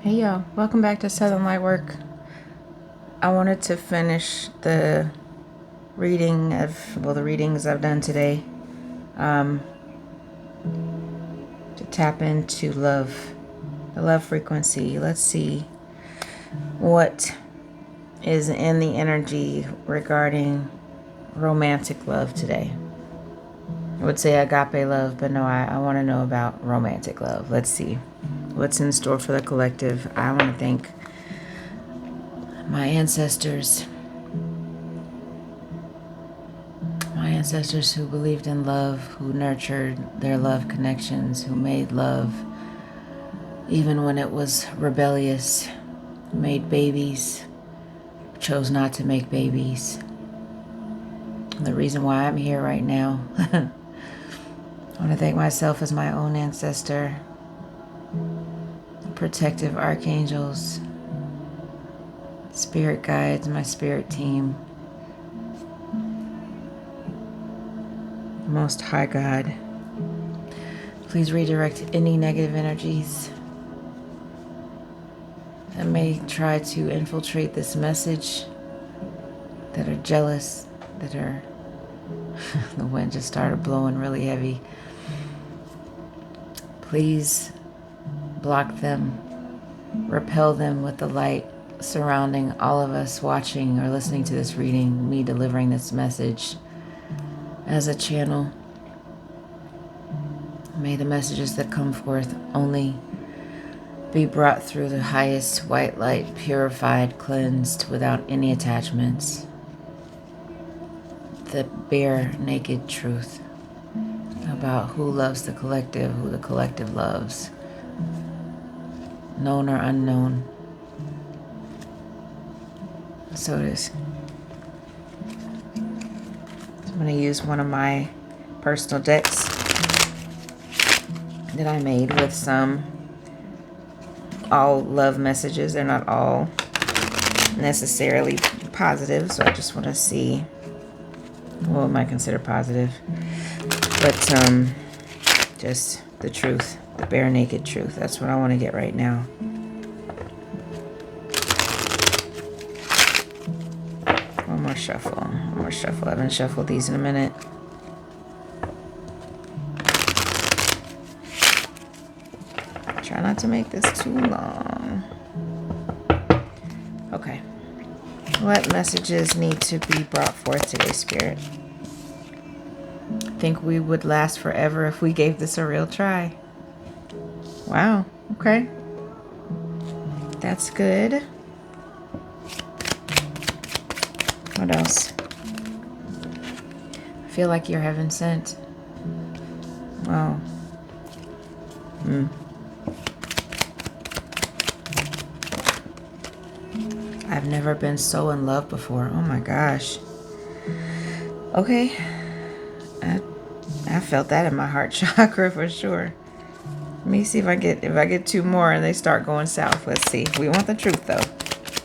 Hey y'all, welcome back to Southern Lightwork. I wanted to finish the the readings I've done today, to tap into love, the love frequency. Let's see what is in the energy regarding romantic love today. I would say agape love, but no, I want to know about romantic love. Let's see what's in store for the collective. I want to thank my ancestors who believed in love, who nurtured their love connections, who made love even when it was rebellious, who made babies, chose not to make babies. The reason why I'm here right now. I want to thank myself as my own ancestor, protective archangels, spirit guides, my spirit team, Most High God. Please redirect any negative energies that may try to infiltrate this message, that are jealous, that are... The wind just started blowing really heavy. Please block them, repel them with the light surrounding all of us watching or listening to this reading, me delivering this message as a channel. May the messages that come forth only be brought through the highest white light, purified, cleansed, without any attachments. The bare, naked truth about who loves the collective, who the collective loves, known or unknown. So it is. I'm going to use one of my personal decks that I made with some all love messages. They're not all necessarily positive, so I just want to see what might consider positive, but just the truth, the bare naked truth. That's what I want to get right now. One more shuffle. I haven't shuffled these in a minute. Try not to make this too long. Okay. What messages need to be brought forth today, Spirit? I think we would last forever if we gave this a real try. Wow. Okay. That's good. What else? I feel like you're heaven sent. Wow. I've never been so in love before. Oh my gosh. Okay. I felt that in my heart chakra for sure. Let me see if I get two more and they start going south. Let's see. We want the truth though.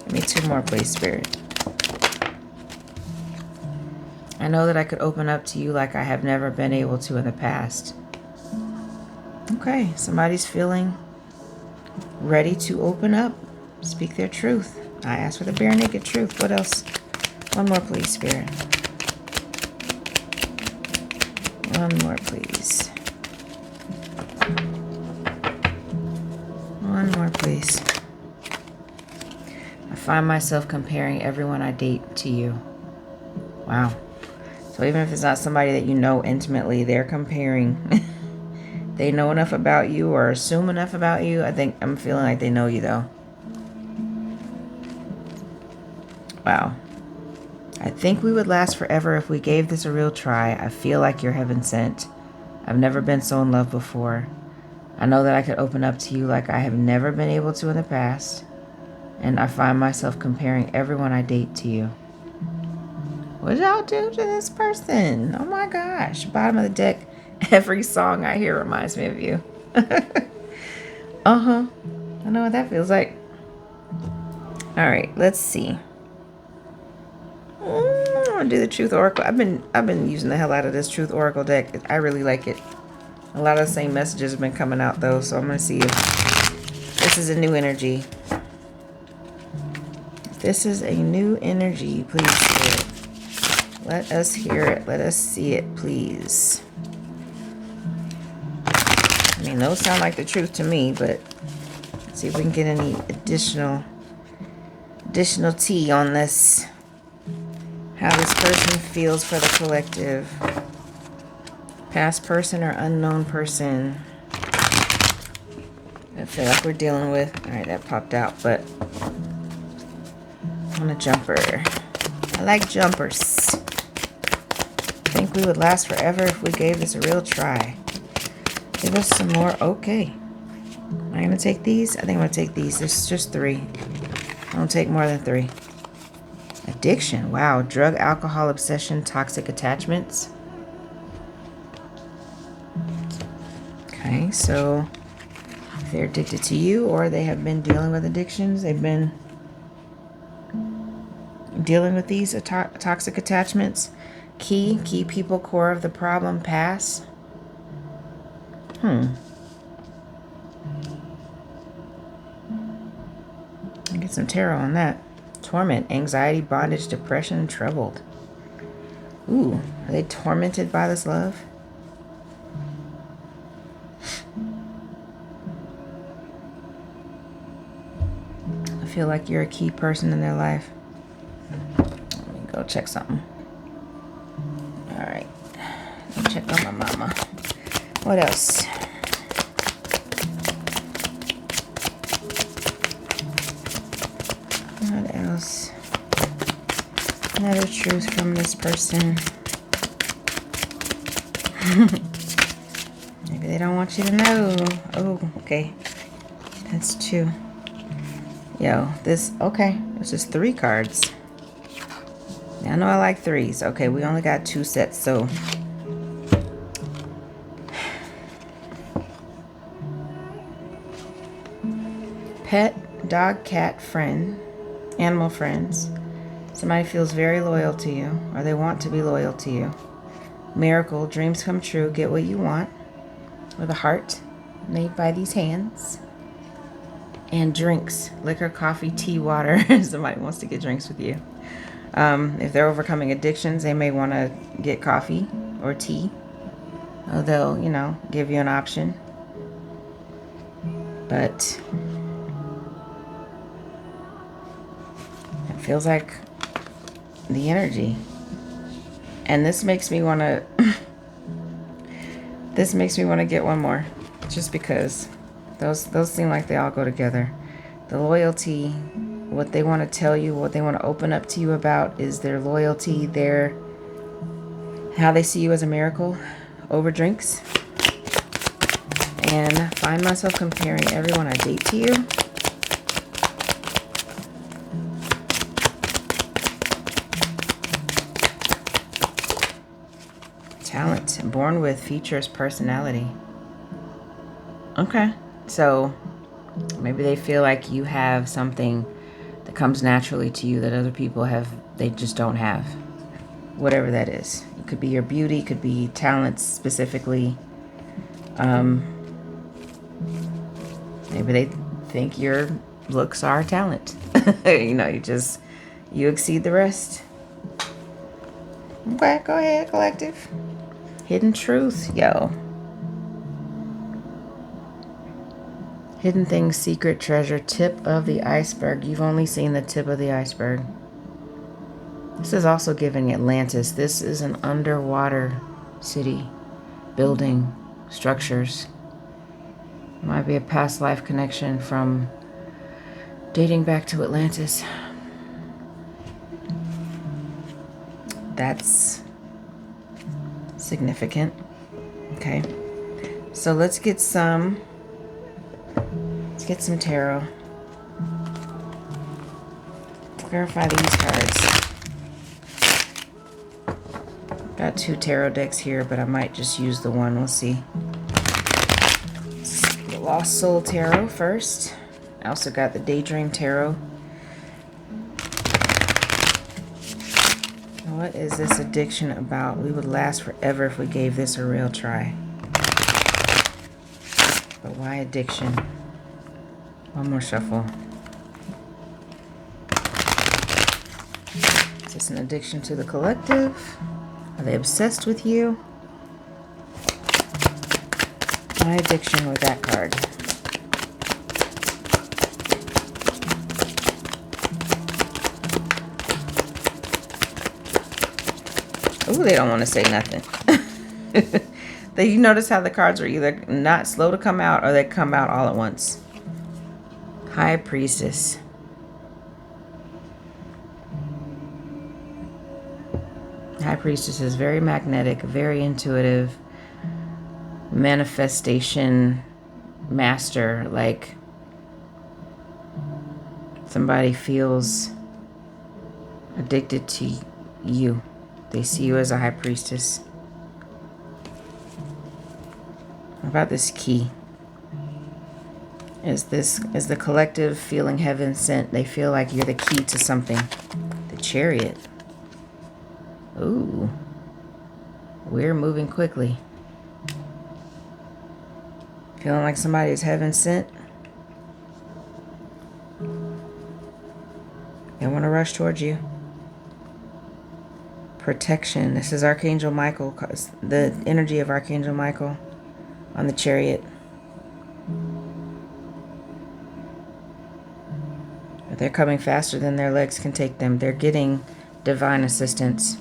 Give me two more, please, Spirit. I know that I could open up to you like I have never been able to in the past. Okay, somebody's feeling ready to open up, speak their truth. I asked for the bare naked truth. What else? One more, please, Spirit. One more, please. One more, please. I find myself comparing everyone I date to you. Wow. So even if it's not somebody that you know intimately, they're comparing. They know enough about you or assume enough about you. I'm feeling like they know you though. Wow. I think we would last forever if we gave this a real try. I feel like you're heaven sent. I've never been so in love before. I know that I could open up to you like I have never been able to in the past. And I find myself comparing everyone I date to you. What did y'all do to this person? Oh my gosh. Bottom of the deck. Every song I hear reminds me of you. Uh-huh. I know what that feels like. All right, let's see. I'm gonna do the Truth Oracle. I've been using the hell out of this Truth Oracle deck. I really like it. A lot of the same messages have been coming out though, so I'm gonna see if this is a new energy. If this is a new energy, please Spirit, let us hear it. Let us see it, please. I mean, those sound like the truth to me, but let's see if we can get any additional tea on this. How this person feels for the collective. Past person or unknown person. I feel like we're dealing with. Alright, that popped out, but on a jumper. I like jumpers. I think we would last forever if we gave this a real try. Give us some more. Okay. Am I going to take these? I think I'm going to take these. There's just 3. I don't take more than 3. Addiction. Wow. Drug, alcohol, obsession, toxic attachments. Okay, so if they're addicted to you or they have been dealing with addictions, they've been dealing with these toxic attachments. Key people, core of the problem, pass. Get some tarot on that. Torment, anxiety, bondage, depression, troubled. Ooh, are they tormented by this love? I feel like you're a key person in their life. Let me go check something. Alright. Check on my mama. What else? What else? Another truth from this person. Maybe they don't want you to know. Oh, okay. That's 2. Yo, this, okay. It's just 3 cards. Now, I know I like 3s. Okay, we only got 2 sets, so. Pet, dog, cat, friend, animal friends. Somebody feels very loyal to you, or they want to be loyal to you. Miracle, dreams come true, get what you want. With a heart made by these hands. And drinks, liquor, coffee, tea, water. Somebody wants to get drinks with you. If they're overcoming addictions, they may want to get coffee or tea. They'll, you know, give you an option. But it feels like the energy. And this makes me want to get one more, just because those seem like they all go together. The loyalty, what they want to tell you, what they want to open up to you about is their loyalty, their how they see you as a miracle over drinks. And find myself comparing everyone I date to you. Talent, born with, features, personality. Okay, so maybe they feel like you have something that comes naturally to you that other people have, they just don't have. Whatever that is. It could be your beauty, it could be talents specifically. Maybe they think your looks are talent. You know, you exceed the rest. Okay, go ahead, collective. Hidden truth, yo. Hidden things, secret treasure, tip of the iceberg. You've only seen the tip of the iceberg. This is also giving Atlantis. This is an underwater city, building, structures. Might be a past life connection from dating back to Atlantis. That's significant. Okay. So let's get some tarot. Clarify these cards. Got 2 tarot decks here, but I might just use the one. We'll see. The Lost Soul Tarot first. I also got the Daydream Tarot. What is this addiction about? We would last forever if we gave this a real try. But why addiction? One more shuffle. Is this an addiction to the collective? Are they obsessed with you? My addiction with that card. Oh, they don't want to say nothing. You notice how the cards are either not slow to come out or they come out all at once. High Priestess. High Priestess is very magnetic, very intuitive, manifestation master. Like somebody feels addicted to you. They see you as a High Priestess. What about this key? Is the collective feeling heaven sent? They feel like you're the key to something. The Chariot. Ooh. We're moving quickly. Feeling like somebody is heaven sent. They want to rush towards you. Protection. This is Archangel Michael. The energy of Archangel Michael on the Chariot. They're coming faster than their legs can take them. They're getting divine assistance.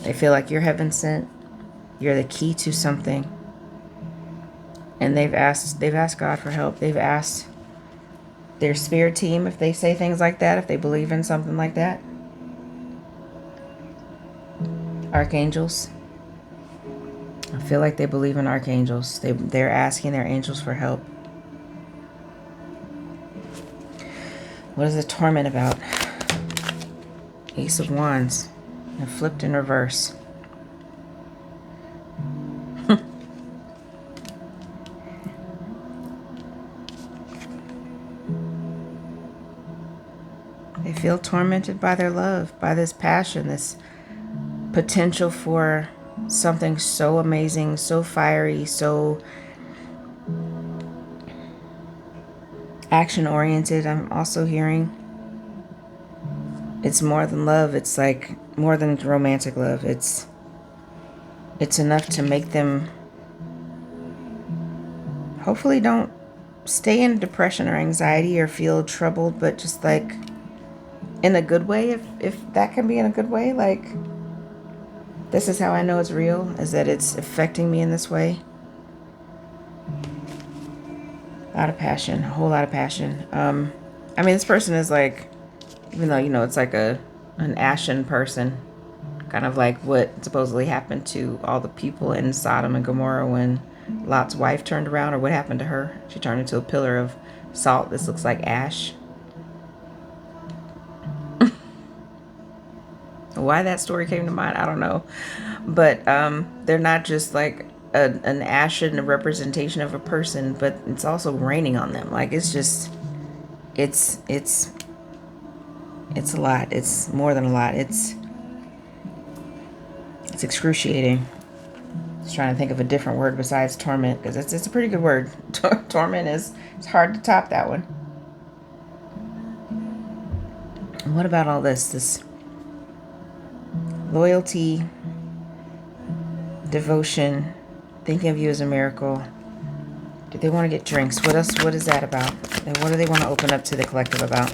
They feel like you're heaven sent. You're the key to something. And they've asked God for help. They've asked their spirit team if they say things like that, if they believe in something like that. Archangels. I feel like they believe in archangels. They're asking their angels for help. What is the torment about? Ace of Wands. And flipped in reverse. They feel tormented by their love, by this passion, this potential for something so amazing, so fiery, so action-oriented. I'm also hearing it's more than love. It's like more than romantic love. It's enough to make them hopefully don't stay in depression or anxiety or feel troubled, but just like in a good way, if that can be in a good way. Like, this is how I know it's real, is that it's affecting me in this way. A lot of passion, a whole lot of passion. I mean, this person is like, even though, you know, it's like an ashen person, kind of like what supposedly happened to all the people in Sodom and Gomorrah when Lot's wife turned around, or what happened to her. She turned into a pillar of salt. This looks like ash. Why that story came to mind, I don't know. But they're not just like an ashen representation of a person, but it's also raining on them. Like, it's just, it's a lot. It's more than a lot. It's excruciating. Just trying to think of a different word besides torment, because it's a pretty good word. Torment it's hard to top that one. And what about all this loyalty, devotion, thinking of you as a miracle? Do they want to get drinks? What else? What is that about? And what do they want to open up to the collective about?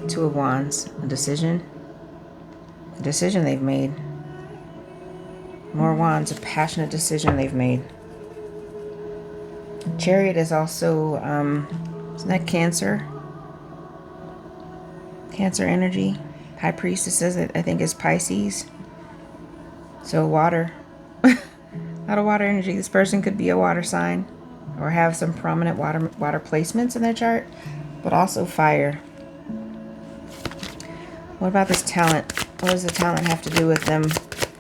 Two of Wands, a decision. A decision they've made. More Wands, a passionate decision they've made. Chariot is also, isn't that Cancer? Cancer energy. High Priestess says it, I think, is Pisces. So water. A lot of water energy. This person could be a water sign or have some prominent water placements in their chart, but also fire. What about this talent? What does the talent have to do with them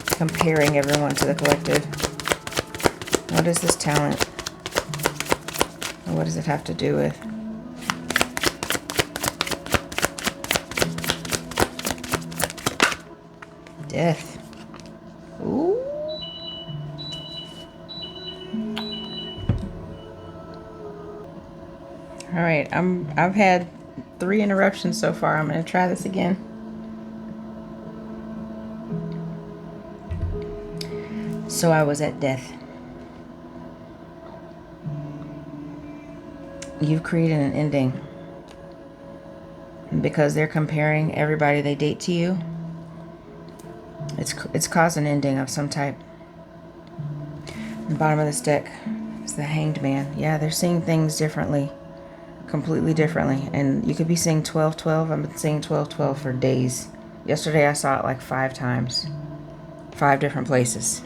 comparing everyone to the collective? What is this talent? And what does it have to do with? Death. Ooh. All right, I've had 3 interruptions so far. I'm going to try this again. So I was at death. You've created an ending. Because they're comparing everybody they date to you. It's caused an ending of some type. The bottom of this deck is the Hanged Man. Yeah, they're seeing things differently. Completely differently. And you could be seeing 12-12. I've been seeing 12-12 for days. Yesterday I saw it like 5 times. 5 different places.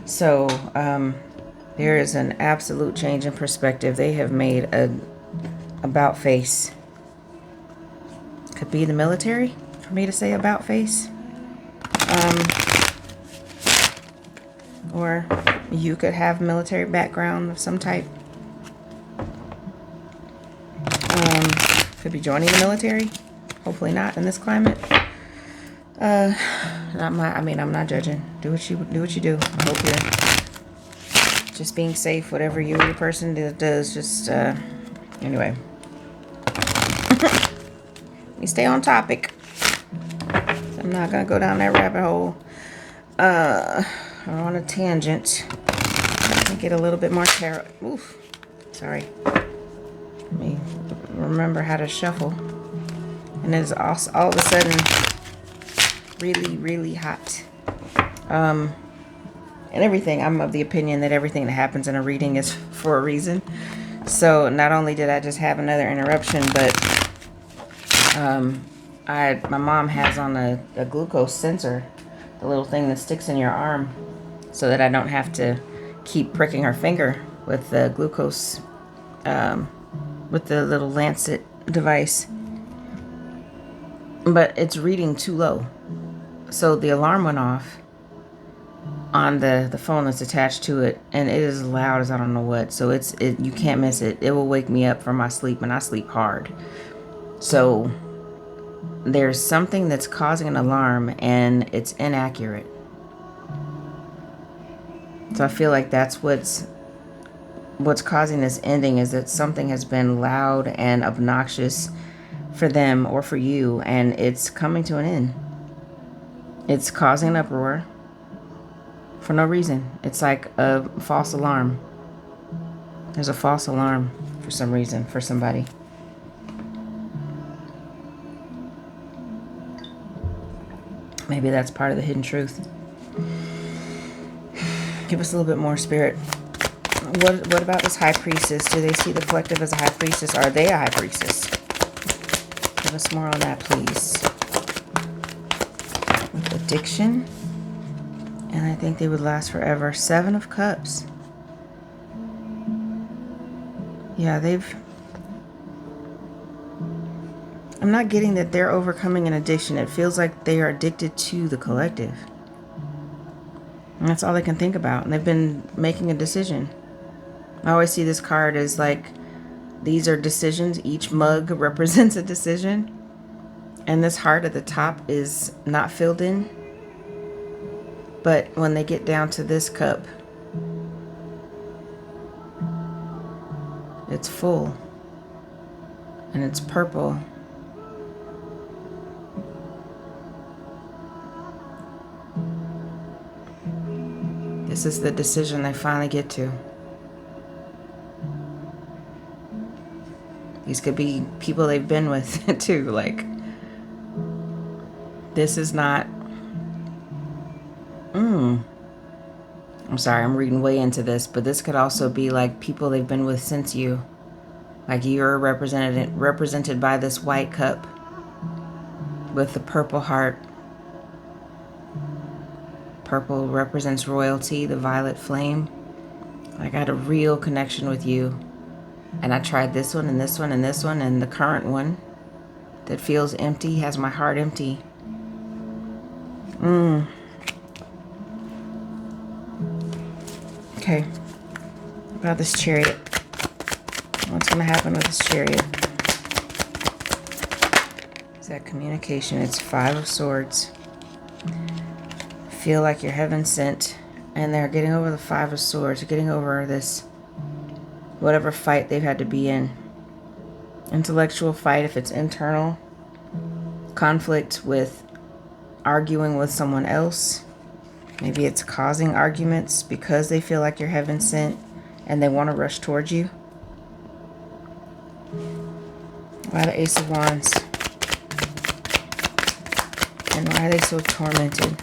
So, there is an absolute change in perspective. They have made a about face. Could be the military for me to say about face. Or you could have military background of some type. Could be joining the military. Hopefully not in this climate. I'm not judging. Do what you do. I hope you're just being safe. Whatever you or your person does, just anyway. You stay on topic. I'm not gonna go down that rabbit hole. On a tangent. Let me get a little bit more tarot. Oof. Sorry. Let me remember how to shuffle. And it's all of a sudden really, really hot. And everything. I'm of the opinion that everything that happens in a reading is for a reason. So not only did I just have another interruption, but my mom has on a glucose sensor, the little thing that sticks in your arm, so that I don't have to keep pricking her finger with the glucose, with the little lancet device. But it's reading too low. So the alarm went off on the phone that's attached to it, and it is loud as I don't know what. So you can't miss it. It will wake me up from my sleep, and I sleep hard. So there's something that's causing an alarm, and it's inaccurate. So I feel like that's what's causing this ending, is that something has been loud and obnoxious for them or for you, and it's coming to an end. It's causing an uproar for no reason. It's like a false alarm. There's a false alarm for some reason for somebody. Maybe that's part of the hidden truth. Give us a little bit more, Spirit. What about this high priestess? Do they see the collective as a high priestess? Are they a high priestess? Give us more on that, please. With addiction. And I think they would last forever. 7 of Cups. Yeah, I'm not getting that they're overcoming an addiction. It feels like they are addicted to the collective. And that's all they can think about. And they've been making a decision. I always see this card as like, these are decisions. Each mug represents a decision. And this heart at the top is not filled in. But when they get down to this cup, it's full. And it's purple. This is the decision they finally get to. These could be people they've been with too. Like, this is not... I'm sorry, I'm reading way into this, but this could also be like people they've been with since you. Like, you're represented by this white cup with the purple heart. Purple represents royalty, the violet flame. I got a real connection with you. And I tried this one and this one and this one, and the current one that feels empty, has my heart empty. Okay. About this Chariot. What's going to happen with this Chariot? Is that communication? It's 5 of Swords. Feel like you're heaven sent, and they're getting over the 5 of Swords, getting over this whatever fight they've had to be in. Intellectual fight if it's internal. Conflict with arguing with someone else. Maybe it's causing arguments because they feel like you're heaven sent and they want to rush towards you. Why the Ace of Wands? And why are they so tormented?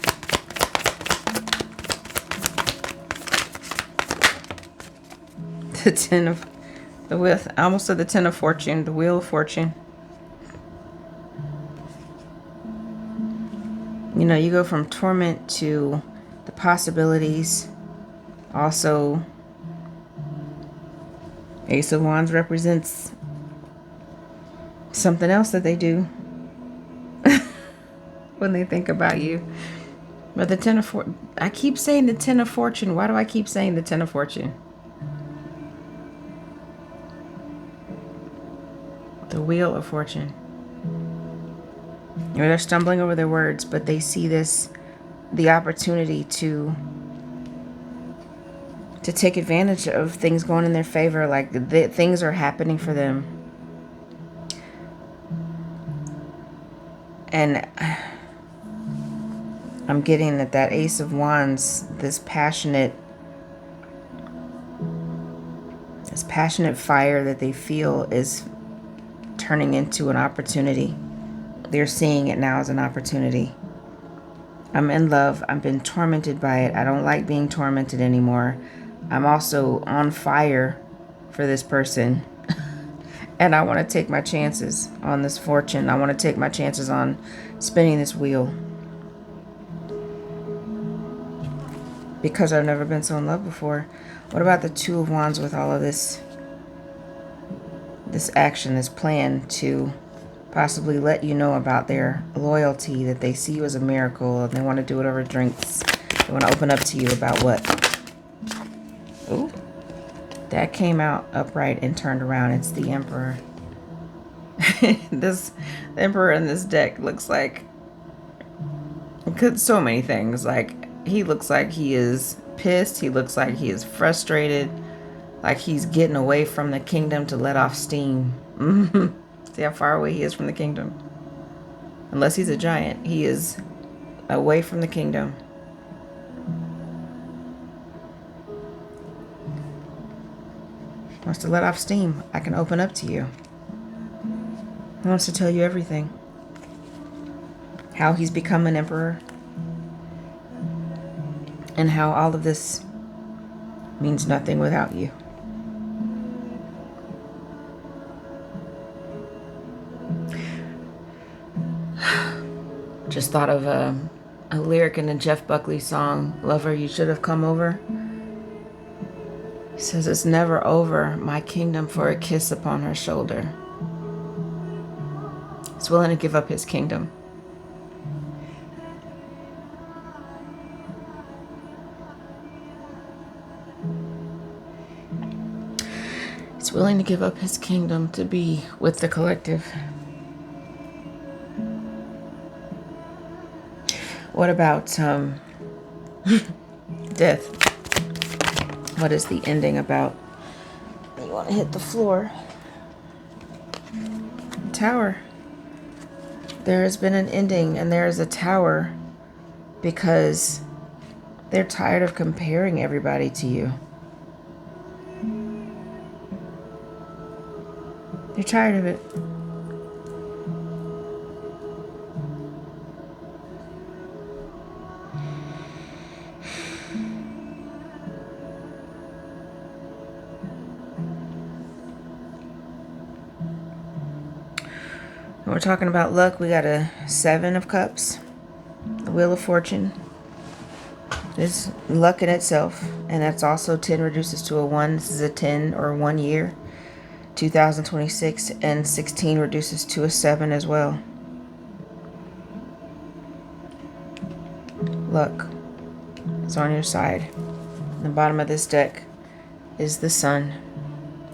The Ten of the Wheel. I almost said the Ten of Fortune. The Wheel of Fortune. You know, you go from torment to the possibilities. Also, Ace of Wands represents something else that they do when they think about you. But the Ten of Fortune, I keep saying the Ten of Fortune. Why do I keep saying the Ten of Fortune? The Wheel of Fortune. You know, they're stumbling over their words, but they see this, the opportunity to take advantage of things going in their favor. Like things are happening for them. And I'm getting that Ace of Wands, this passionate fire that they feel is turning into an opportunity. They're seeing it now as an opportunity. I'm in love. I've been tormented by it. I don't like being tormented anymore. I'm also on fire for this person. And I want to take my chances on this fortune. I want to take my chances on spinning this wheel. Because I've never been so in love before. What about the Two of Wands with all of this action, this plan to possibly let you know about their loyalty, that they see you as a miracle, and they want to do whatever drinks. They want to open up to you about what? Ooh. That came out upright and turned around. It's the Emperor. The Emperor in this deck looks like so many things. Like, he looks like he is pissed. He looks like he is frustrated. Like he's getting away from the kingdom to let off steam. See how far away he is from the kingdom? Unless he's a giant, he is away from the kingdom. Wants to let off steam. I can open up to you. He wants to tell you everything. How he's become an emperor. And how all of this means nothing without you. Just thought of a lyric in a Jeff Buckley song, Lover, You Should Have Come Over. He says, it's never over, my kingdom for a kiss upon her shoulder. He's willing to give up his kingdom. He's willing to give up his kingdom to be with the collective. What about death? What is the ending about? You want to hit the floor. Tower. There has been an ending, and there is a tower because they're tired of comparing everybody to you. They're tired of it. When we're talking about luck, we got a 7 of Cups. The Wheel of Fortune is luck in itself. And that's also 10 reduces to a 1. This is a 10 or 1 year. 2026, and 16 reduces to a 7 as well. Luck is on your side. The bottom of this deck is the Sun.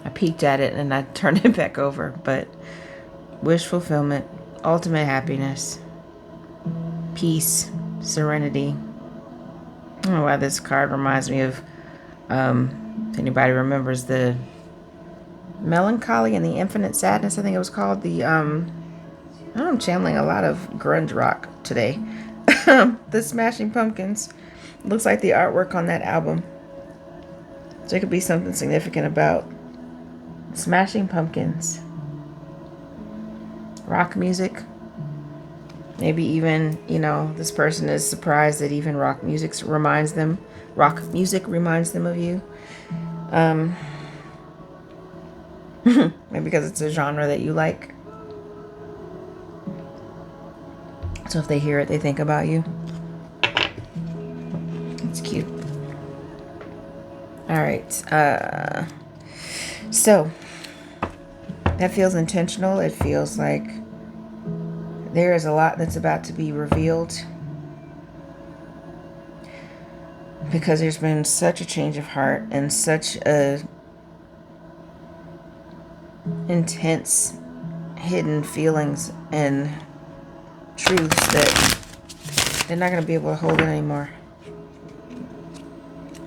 I peeked at it and I turned it back over, but wish fulfillment, ultimate happiness, peace, serenity. I don't know why this card reminds me of, if anybody remembers the Melancholy and the Infinite Sadness, I think it was called. I'm channeling a lot of grunge rock today. The Smashing Pumpkins. Looks like the artwork on that album. So it could be something significant about Smashing Pumpkins. Rock music. Maybe even, this person is surprised that even rock music reminds them of you. Maybe because it's a genre that you like. So if they hear it, they think about you. It's cute. All right. So that feels intentional. It feels like there is a lot that's about to be revealed, because there's been such a change of heart and such a intense hidden feelings and truths that they're not going to be able to hold it anymore.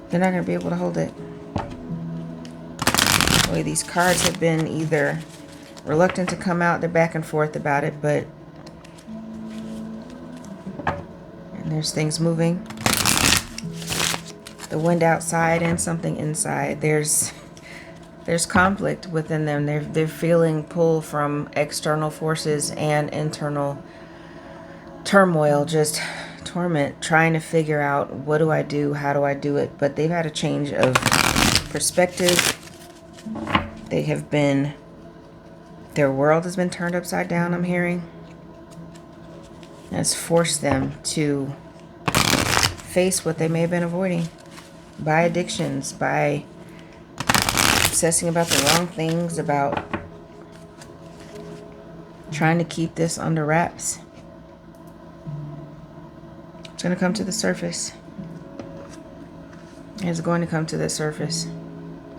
They're not going to be able to hold it. Boy, these cards have been either reluctant to come out. They're back and forth about it, but there's things moving. The wind outside and something inside. There's conflict within them. They're feeling pull from external forces and internal turmoil, just torment, trying to figure out, what do I do? How do I do it? But they've had a change of perspective. Their world has been turned upside down, I'm hearing. And it's forced them to face what they may have been avoiding by addictions, by obsessing about the wrong things, about trying to keep this under wraps. It's going to come to the surface. It's going to come to the surface.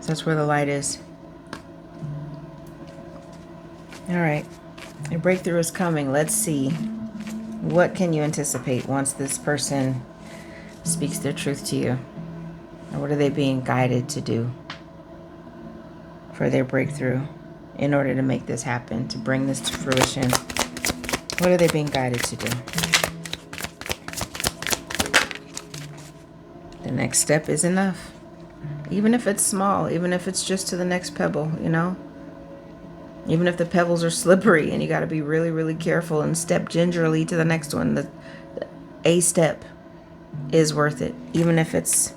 So that's where the light is. All right. A breakthrough is coming. Let's see. What can you anticipate once this person speaks their truth to you? Or what are they being guided to do for their breakthrough in order to make this happen, to bring this to fruition? What are they being guided to do? The next step is enough. Even if it's small, even if it's just to the next pebble, Even if the pebbles are slippery and you got to be really, really careful and step gingerly to the next one. A step is worth it. Even if it's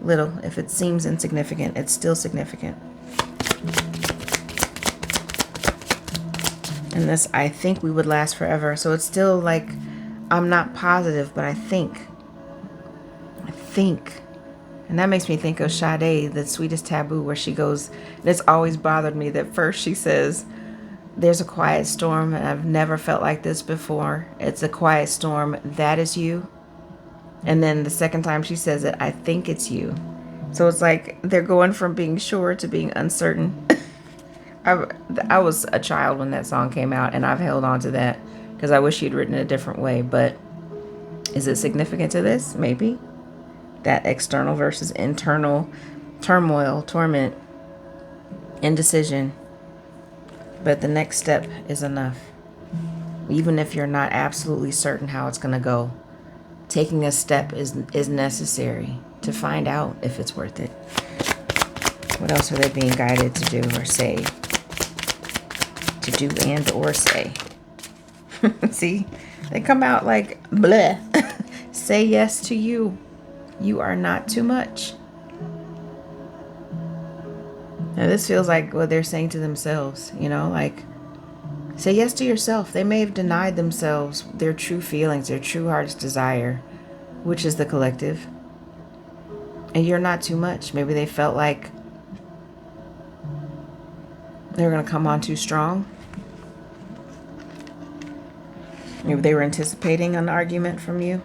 little, if it seems insignificant, it's still significant. And this, I think we would last forever. So it's still like, I'm not positive, but I think. And that makes me think of Sade, The Sweetest Taboo, where she goes, and it's always bothered me that first she says, there's a quiet storm, and I've never felt like this before. It's a quiet storm. That is you. And then the second time she says it, I think it's you. So it's like they're going from being sure to being uncertain. I was a child when that song came out, and I've held on to that because I wish she'd written it a different way. But is it significant to this? Maybe. That external versus internal turmoil, torment, indecision. But the next step is enough. Even if you're not absolutely certain how it's going to go, taking a step is necessary to find out if it's worth it. What else are they being guided to do or say? To do and or say. See? They come out like, bleh. Say yes to you. You are not too much. Now this feels like what they're saying to themselves, like, say yes to yourself. They may have denied themselves their true feelings, their true heart's desire, which is the collective. And you're not too much. Maybe they felt like they're going to come on too strong. Maybe they were anticipating an argument from you.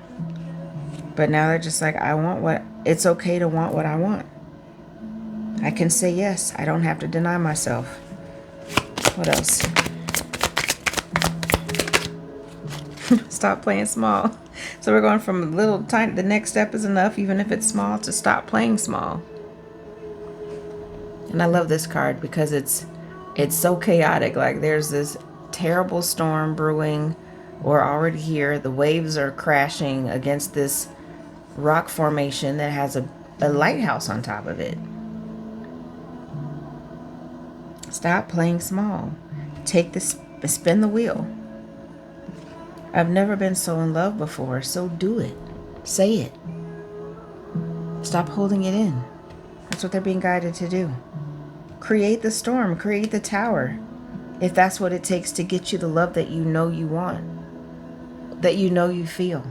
But now they're just like, it's okay to want what I want. I can say yes. I don't have to deny myself. What else? Stop playing small. So we're going from little tiny, the next step is enough, even if it's small, to stop playing small. And I love this card because it's It's so chaotic. Like there's this terrible storm brewing or already here. The waves are crashing against this rock formation that has a lighthouse on top of it. Stop playing small. Take this, spin the wheel. I've never been so in love before, so do it. Say it. Stop holding it in. That's what they're being guided to do. Create the storm, create the tower. If that's what it takes to get you the love that you know you want, that you know you feel.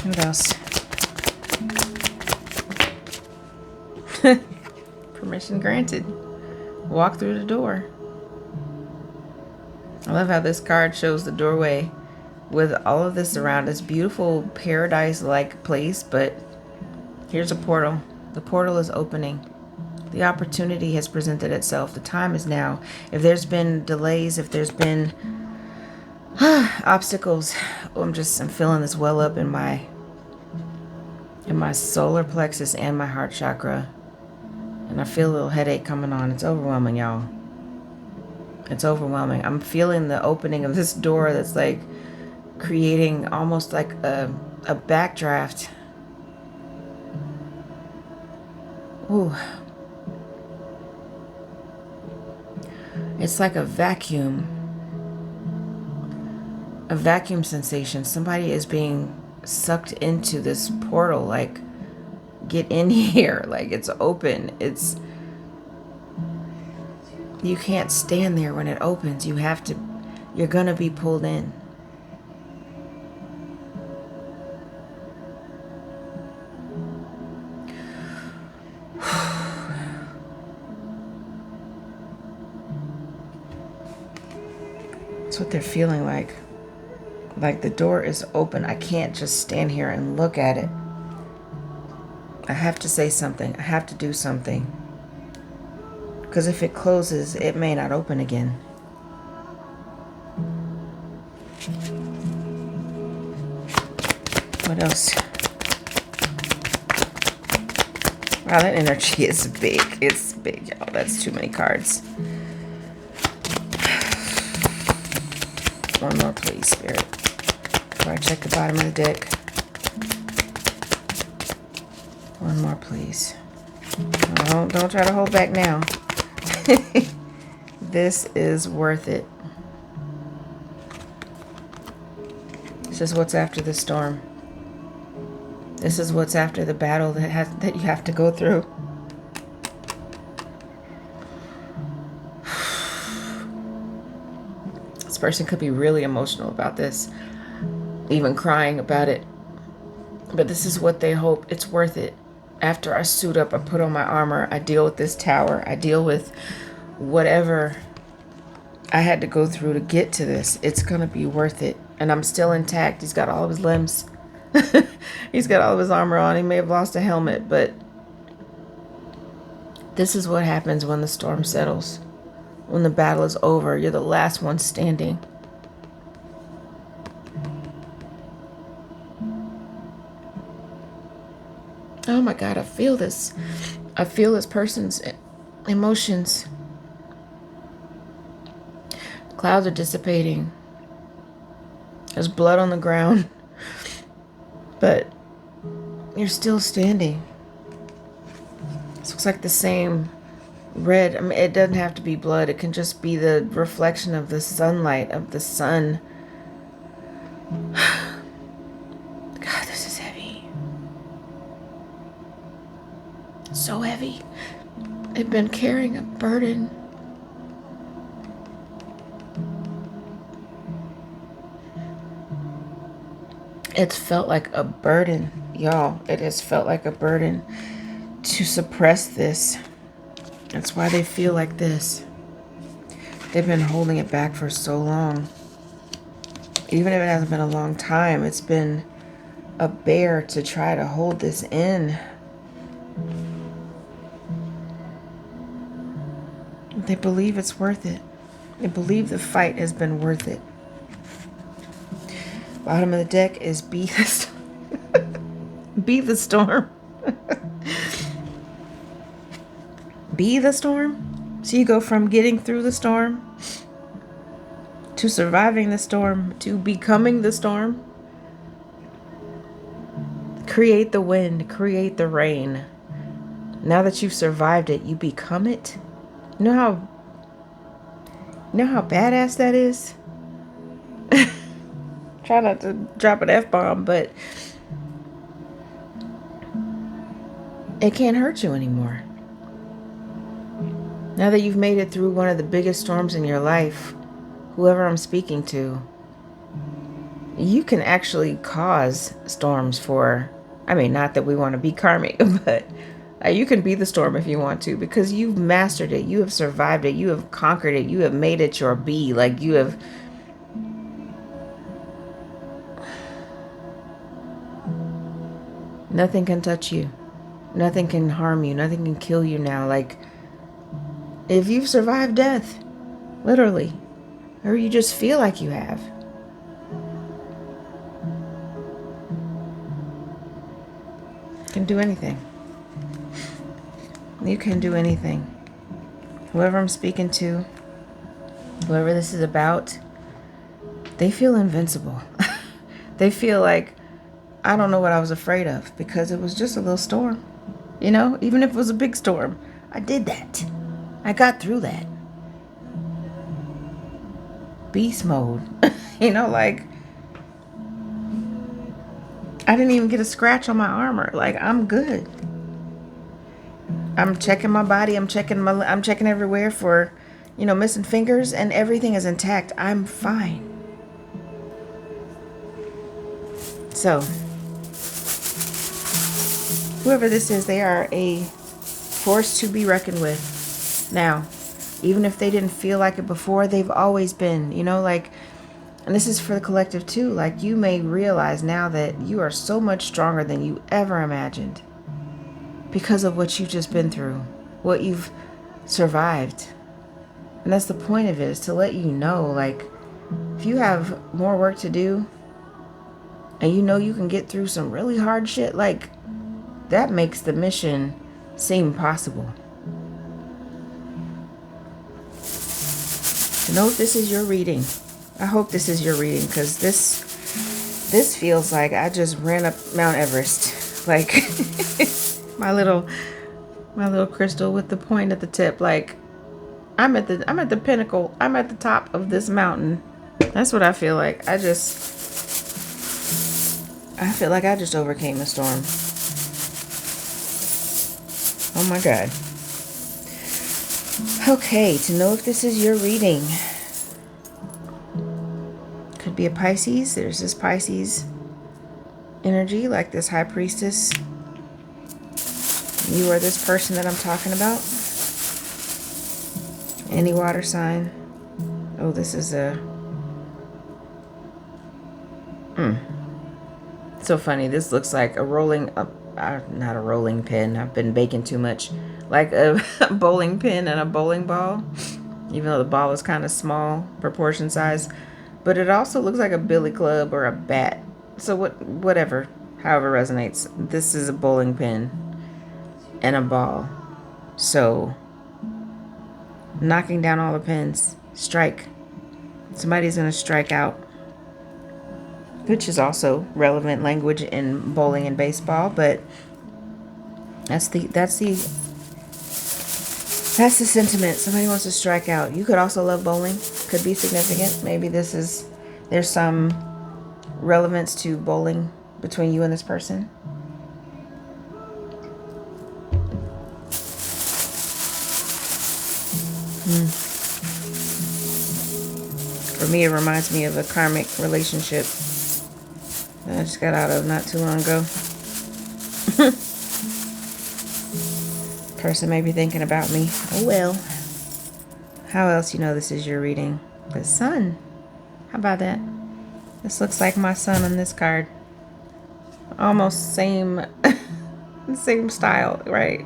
What else? Permission granted. Walk through the door. I love how this card shows the doorway with all of this around. This beautiful paradise-like place, but here's a portal. The portal is opening. The opportunity has presented itself. The time is now. If there's been delays, if there's been obstacles, I'm feeling this well up in my solar plexus and my heart chakra. And I feel a little headache coming on. It's overwhelming, y'all. It's overwhelming. I'm feeling the opening of this door that's like creating almost like a backdraft. Ooh. It's like a vacuum sensation. Somebody is being sucked into this portal, like, get in here. Like, it's open. You can't stand there when it opens. You're gonna be pulled in. That's what they're feeling like. Like the door is open. I can't just stand here and look at it. I have to say something. I have to do something. Because if it closes, it may not open again. What else? Wow, that energy is big. It's big, y'all. That's too many cards. One more, please, Spirit. Before I check the bottom of the deck. One more, please. Oh, don't try to hold back now. This is worth it. This is what's after the storm. This is what's after the battle that you have to go through. This person could be really emotional about this, even crying about it. But this is what they hope. It's worth it. After I suit up, I put on my armor, I deal with this tower, I deal with whatever I had to go through to get to this. It's going to be worth it. And I'm still intact. He's got all of his limbs. He's got all of his armor on. He may have lost a helmet, but this is what happens when the storm settles. When the battle is over, you're the last one standing. Oh my God, I feel this. I feel this person's emotions. Clouds are dissipating. There's blood on the ground. But you're still standing. This looks like the same red. I mean, it doesn't have to be blood. It can just be the reflection of the sunlight, of the sun. God, this is heavy. So heavy. They've been carrying a burden. It's felt like a burden, y'all. It has felt like a burden to suppress this. That's why they feel like this. They've been holding it back for so long. Even if it hasn't been a long time, it's been a bear to try to hold this in. They believe it's worth it. They believe the fight has been worth it. Bottom of the deck is be the storm. Be the storm. be the storm. So you go from getting through the storm to surviving the storm to becoming the storm. Create the wind, create the rain. Now that you've survived it, you become it. You know how badass that is? Try not to drop an F-bomb, but it can't hurt you anymore. Now that you've made it through one of the biggest storms in your life, whoever I'm speaking to, you can actually cause storms for, not that we want to be karmic, but you can be the storm if you want to, because you've mastered it, you have survived it, you have conquered it, you have made it your be, like you have. Nothing can touch you. Nothing can harm you. Nothing can kill you now. Like, if you've survived death, literally, or you just feel like you have, you can do anything. You can do anything. Whoever I'm speaking to, whoever this is about, they feel invincible. They feel like, I don't know what I was afraid of, because it was just a little storm. Even if it was a big storm, I did that. I got through that. Beast mode. Like, I didn't even get a scratch on my armor. Like, I'm good. I'm checking my body. I'm checking everywhere for, missing fingers, and everything is intact. I'm fine. So, whoever this is, they are a force to be reckoned with. Now, even if they didn't feel like it before, they've always been, and this is for the collective too. Like, you may realize now that you are so much stronger than you ever imagined because of what you've just been through, what you've survived. And that's the point of it, is to let you know, like, if you have more work to do and you can get through some really hard shit, like, that makes the mission seem possible. Know if this is your reading. I hope this is your reading, because this feels like I just ran up Mount Everest. Like, my little crystal with the point at the tip. Like, I'm at the pinnacle. I'm at the top of this mountain. That's what I feel like. I feel like I just overcame a storm. Oh my God. Okay, to know if this is your reading. Could be a Pisces. There's this Pisces energy, like this High Priestess. You are this person that I'm talking about. Any water sign. Oh, this is a... So funny. This looks like a rolling... not a rolling pin. I've been baking too much. Like a bowling pin and a bowling ball. Even though the ball is kind of small, proportion size. But it also looks like a billy club or a bat. So whatever. However resonates. This is a bowling pin and a ball. So, knocking down all the pins. Strike. Somebody's going to strike out. Which is also relevant language in bowling and baseball, but that's the sentiment. Somebody wants to strike out. You could also love bowling. Could be significant. Maybe there's some relevance to bowling between you and this person. For me, it reminds me of a karmic relationship that I just got out of not too long ago. Person may be thinking about me. Oh well. How else this is your reading? The sun. How about that? This looks like my sun on this card. Almost same style, right?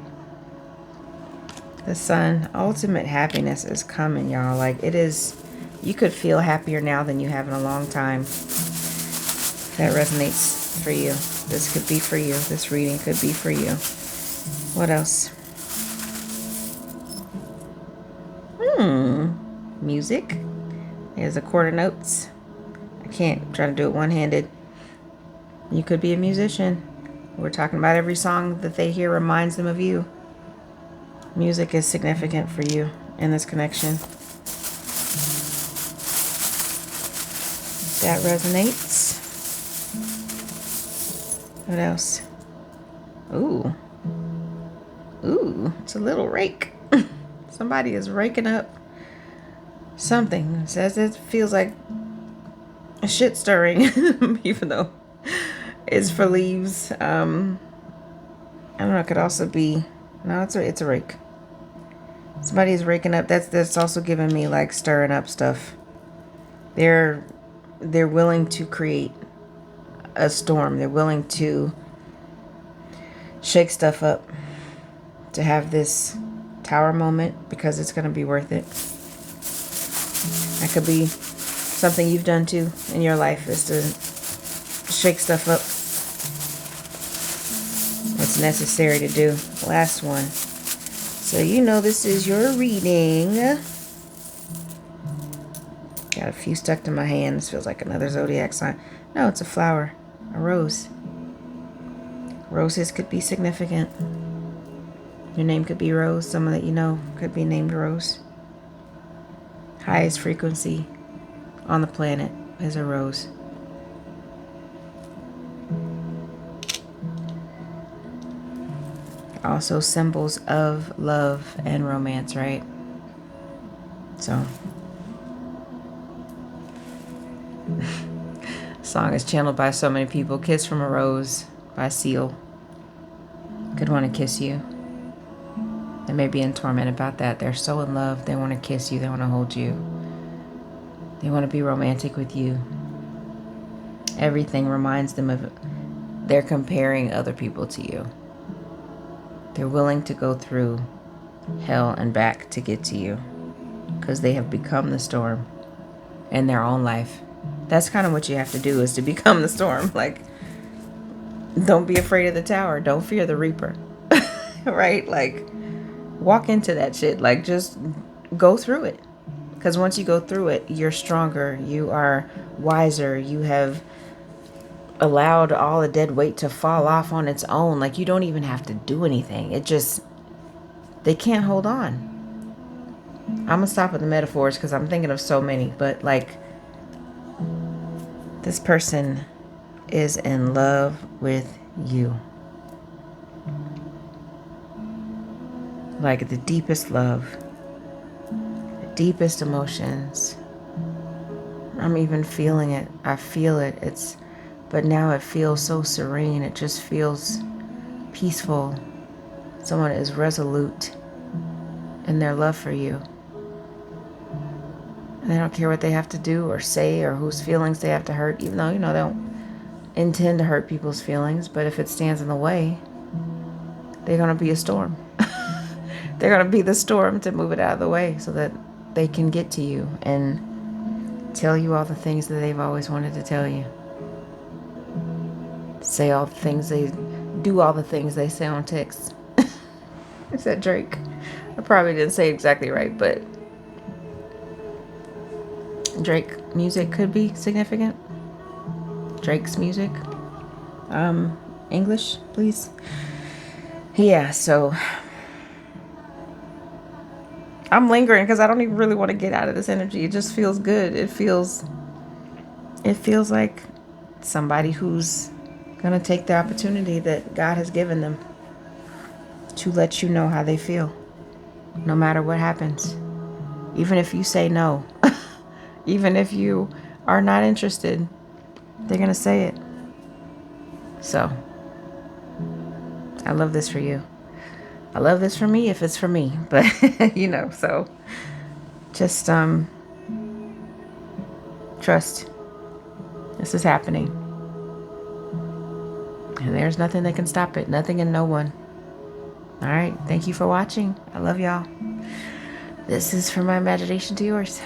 The sun. Ultimate happiness is coming, y'all. Like, it is. You could feel happier now than you have in a long time. That resonates for you. This could be for you. This reading could be for you. What else? music. There's a quarter notes. I can't. I'm trying to do it one-handed. You could be a musician. We're talking about every song that they hear reminds them of you. Music is significant for you in this connection. That resonates. What else? Ooh, it's a little rake. Somebody is raking up something. It says it feels like a shit stirring, even though it's for leaves. I don't know. It could also be, no, it's a rake. Somebody is raking up. That's also giving me like stirring up stuff. They're willing to create a storm. They're willing to shake stuff up to have this tower moment because it's going to be worth it. That could be something you've done too in your life, is to shake stuff up. It's necessary to do. Last one. So you know this is your reading. Got a few stuck to my hand. This feels like another zodiac sign. No, it's a flower. A rose. Roses could be significant. Your name could be Rose. Someone that you know could be named Rose. Highest frequency on the planet is a rose. Also symbols of love and romance, right? So song is channeled by so many people. Kiss from a Rose by Seal. Could want to kiss you. They may be in torment about that. They're so in love. They want to kiss you. They want to hold you. They want to be romantic with you. Everything reminds them of, they're comparing other people to you. They're willing to go through hell and back to get to you because they have become the storm in their own life. That's kind of what you have to do, is to become the storm. Like, don't be afraid of the tower. Don't fear the reaper. Right? Like, walk into that shit. Like, just go through it. Because once you go through it, you're stronger. You are wiser. You have allowed all the dead weight to fall off on its own. Like, you don't even have to do anything. It just, they can't hold on. I'm going to stop with the metaphors because I'm thinking of so many. But, like, this person is in love with you. Like the deepest love, the deepest emotions. I'm even feeling it. I feel it. But now it feels so serene. It just feels peaceful. Someone is resolute in their love for you. And they don't care what they have to do or say or whose feelings they have to hurt, even though, they don't intend to hurt people's feelings. But if it stands in the way, they're going to be a storm. They're going to be the storm to move it out of the way so that they can get to you and tell you all the things that they've always wanted to tell you. Say all the things do all the things they say on text. Is that Drake? I probably didn't say it exactly right, but Drake music could be significant. Drake's music. English, please. Yeah, so I'm lingering because I don't even really want to get out of this energy. It just feels good. It feels like somebody who's going to take the opportunity that God has given them to let you know how they feel, no matter what happens. Even if you say no, even if you are not interested, they're going to say it. So I love this for you. I love this for me if it's for me, but so just trust this is happening, and there's nothing that can stop it. Nothing and no one. All right. Thank you for watching. I love y'all. This is from my imagination to yours.